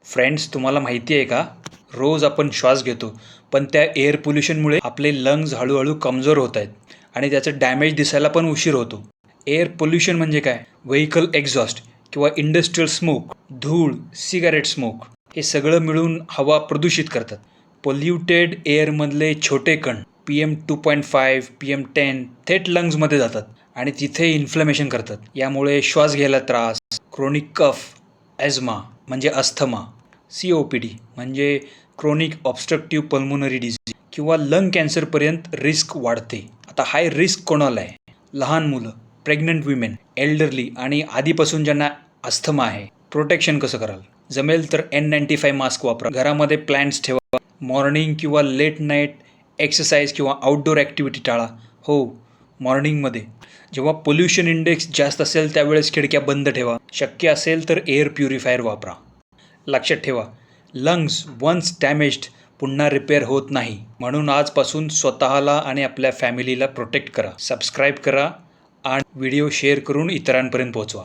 Friends, तुम्हाला माहिती आहे का, रोज आपण श्वास घेतो, पण त्या एअर पोल्युशनमुळे आपले लंग्स हळूहळू कमजोर होत आहेत आणि त्याचं डॅमेज दिसायला पण उशीर होतो. एअर पोल्युशन म्हणजे काय? व्हेइकल एक्झॉस्ट किंवा इंडस्ट्रियल स्मोक, धूळ, सिगारेट स्मोक हे सगळं मिळून हवा प्रदूषित करतात. पोल्युटेड एअरमधले छोटे कण PM2.5, PM10 थेट लंग्समध्ये जातात आणि तिथे इन्फ्लमेशन करतात. यामुळे श्वास घ्यायला त्रास, क्रोनिक कफ, ॲझमा म्हणजे अस्थमा, COPD म्हणजे क्रोनिक ऑब्स्ट्रक्टिव्ह पल्मोनरी डिसीज किंवा लंग कॅन्सरपर्यंत रिस्क वाढते. आता हाय रिस्क कोणाला आहे? लहान मुलं, प्रेग्नंट विमेन, एल्डरली आणि आधीपासून ज्यांना अस्थमा आहे. प्रोटेक्शन कसं कराल? जमेल तर N95 मास्क वापरा. घरामध्ये प्लॅन्ट्स ठेवा. मॉर्निंग किंवा लेट नाईट एक्सरसाइज किंवा आउटडोर ॲक्टिव्हिटी टाळा. हो, मॉर्निंगमध्ये. जेव्हा पोल्युशन इंडेक्स जास्त असेल त्यावेळेस खिडक्या बंद ठेवा. शक्य असेल तर एअर प्युरिफायर वापरा. लक्षात ठेवा, लंग्स वन्स डॅमेज्ड पुन्हा रिपेअर होत नाही. म्हणून आजपासून स्वतःला आणि आपल्या फॅमिलीला प्रोटेक्ट करा. सबस्क्राईब करा आणि व्हिडिओ शेअर करून इतरांपर्यंत पोहोचवा.